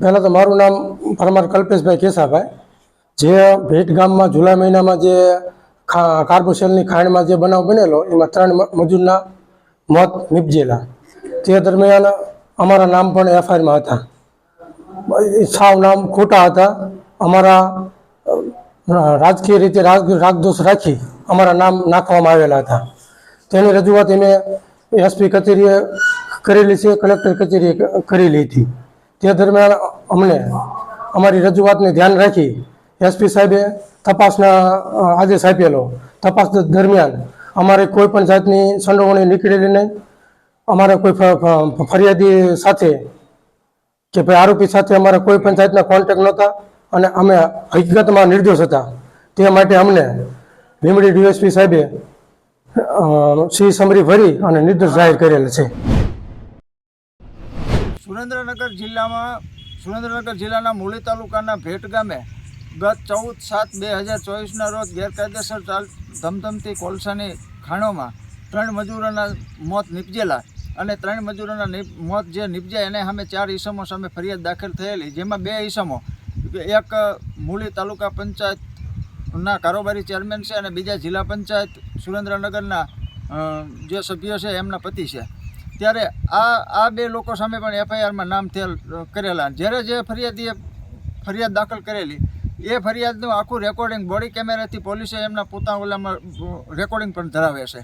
પહેલાં તો મારું નામ પરમાર કલ્પેશભાઈ કેસાભાઈ, જે ભેટ ગામમાં જુલાઈ મહિનામાં જે કાર્બોસેલની ખાણમાં જે બનાવ બનેલો એમાં 3 મજૂરના મોત નીપજેલા. તે દરમિયાન અમારા નામ પણ એફઆઈઆરમાં હતા. સાવ નામ ખોટા હતા. અમારા રાજકીય રીતે રાગદોષ રાખી અમારા નામ નાખવામાં આવેલા હતા. તેની રજૂઆત અમે એસપી કચેરીએ કરેલી છે, કલેક્ટર કચેરીએ કરેલી હતી. તે દરમિયાન અમને અમારી રજૂઆતને ધ્યાન રાખી એસપી સાહેબે તપાસના આદેશ આપેલો. તપાસ દરમિયાન અમારે કોઈ પણ જાતની સંડોવણી નીકળેલી નહીં. અમારે કોઈ ફરિયાદી સાથે કે ભાઈ આરોપી સાથે અમારે કોઈ પણ જાતના કોન્ટેક્ટ નહોતા અને અમે હકીકતમાં નિર્દોષ હતા. તે માટે અમને લીંબડી ડીએસપી સાહેબે સી સમરી ભરી અને નિર્દોષ જાહેર કરેલ છે. સુરેન્દ્રનગર જિલ્લાના મૂળી તાલુકાના ભેટ ગામે ગત 14/7/2024ના રોજ ગેરકાયદેસર ધમધમતી કોલસાની ખાણોમાં 3 મજૂરોના મોત નીપજેલા અને 3 મજૂરોના મોત જે નીપજ્યા એને સામે 4 ઈસમો સામે ફરિયાદ દાખલ થયેલી, જેમાં 2 ઈસમો, એક મૂળી તાલુકા પંચાયતના કારોબારી ચેરમેન છે અને બીજા જિલ્લા પંચાયત સુરેન્દ્રનગરના જે સભ્યો છે એમના પતિ છે. ત્યારે આ 2 લોકો સામે પણ એફઆઈઆરમાં નામ કરેલા. જ્યારે જે ફરિયાદીએ ફરિયાદ દાખલ કરેલી એ ફરિયાદનું આખું રેકોર્ડિંગ બોડી કેમેરાથી પોલીસે એમના પોતાના ઓલામાં રેકોર્ડિંગ પણ ધરાવે છે.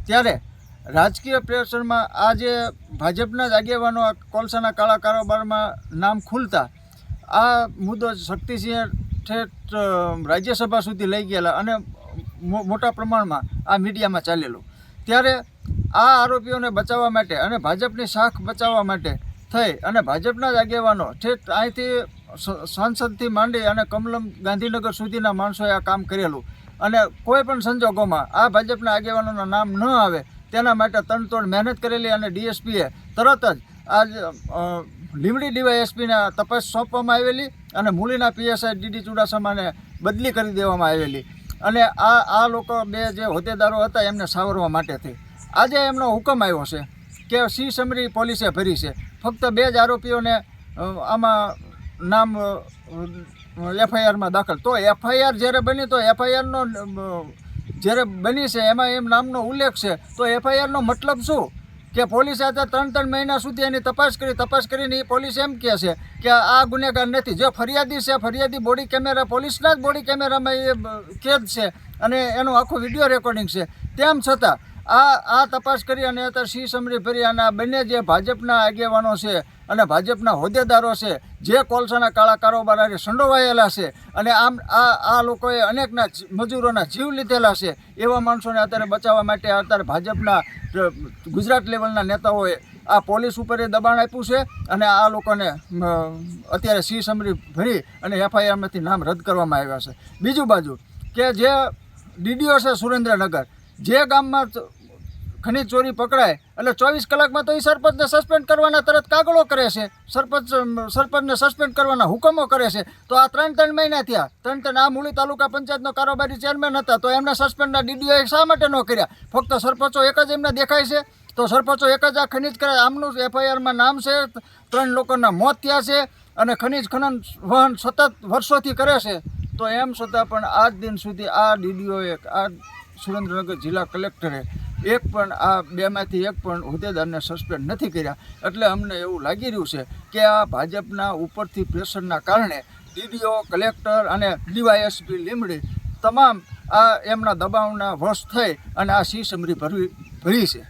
ત્યારે રાજકીય પ્રેશરમાં આ જે ભાજપના જ આગેવાનો કોલસાના કાળા કારોબારમાં નામ ખુલતા આ મુદ્દો શક્તિસિંહ ઠેઠ રાજ્યસભા સુધી લઈ ગયેલા અને મોટા પ્રમાણમાં આ મીડિયામાં ચાલેલું. ત્યારે આ આરોપીઓને બચાવવા માટે અને ભાજપની શાખ બચાવવા માટે થઈ અને ભાજપના જ આગેવાનો ઠેઠ અહીંથી સાંસદથી માંડી અને કમલમ ગાંધીનગર સુધીના માણસોએ આ કામ કરેલું અને કોઈ પણ સંજોગોમાં આ ભાજપના આગેવાનોના નામ ન આવે તેના માટે તનતોડ મહેનત કરેલી અને ડીએસપીએ તરત જ આજ લીંબડી ડીવાયએસપીને તપાસ સોંપવામાં આવેલી અને મૂળીના પીએસઆઈ ડીડી ચુડાસમાને બદલી કરી દેવામાં આવેલી અને આ લોકો 2 જે હોદ્દેદારો હતા એમને સાવરવા માટે થઈ. આજે એમનો હુકમ આવ્યો છે કે સી સમરી પોલીસે ભરી છે. ફક્ત 2 જ આરોપીઓને આમાં નામ એફઆઈઆરમાં દાખલ. તો એફઆઈઆર જ્યારે બની તો એફઆઈઆરનો જ્યારે બની છે એમાં એમ નામનો ઉલ્લેખ છે, તો એફઆઈઆરનો મતલબ શું? કે પોલીસે આજે 3 મહિના સુધી એની તપાસ કરીને એ પોલીસ એમ કહે છે કે આ ગુનેગાર નથી. જે ફરિયાદી છે, ફરિયાદી બોડી કેમેરા પોલીસના જ બોડી કેમેરામાં એ કેદ છે અને એનું આખું વિડીયો રેકોર્ડિંગ છે. તેમ છતાં આ તપાસ કરી અને અત્યારે સી સમરી ભરી અને આ બંને જે ભાજપના આગેવાનો છે અને ભાજપના હોદ્દેદારો છે જે કોલસાના કાળા કારોબાર સંડોવાયેલા છે અને આ લોકોએ અનેકના મજૂરોના જીવ લીધેલા છે, એવા માણસોને અત્યારે બચાવવા માટે અત્યારે ભાજપના ગુજરાત લેવલના નેતાઓએ આ પોલીસ ઉપર દબાણ આપ્યું છે અને આ લોકોને અત્યારે સી સમરી ભરી અને એફઆઈઆરમાંથી નામ રદ કરવામાં આવ્યા છે. બીજું બાજુ કે જે ડીડીઓ છે સુરેન્દ્રનગર, જે ગામમાં ખનીજ ચોરી પકડાય એટલે 24 કલાકમાં તો એ સરપંચને સસ્પેન્ડ કરવાના તરત કાગળો કરે છે, સરપંચને સસ્પેન્ડ કરવાના હુકમો કરે છે. તો આ 3 મહિના થયા, 3 આ મૂળી તાલુકા પંચાયતનો કારોબારી ચેરમેન હતા તો એમના સસ્પેન્ડના ડીડીઓએ શા માટે ન કર્યા? ફક્ત સરપંચો એક જ એમને દેખાય છે, તો સરપંચો એક જ આ ખનીજ કરે. આમનું એફઆઈઆરમાં નામ છે, 3 લોકોના મોત થયા છે અને ખનીજ ખનન વહન સતત વર્ષોથી કરે છે. તો એમ છતાં પણ આજ દિન સુધી આ ડીડીઓએ, આ સુરેન્દ્રનગર જિલ્લા કલેક્ટરે એક પણ આ 2માંથી એક પણ હોદ્દેદારને સસ્પેન્ડ નથી કર્યા. એટલે અમને એવું લાગી રહ્યું છે કે આ ભાજપના ઉપરથી પ્રેશરના કારણે ડીડીઓ, કલેક્ટર અને ડીવાયએસપી લીંબડી તમામ આ એમના દબાવના વશ થઈ અને આ સી સમરી ભરી છે.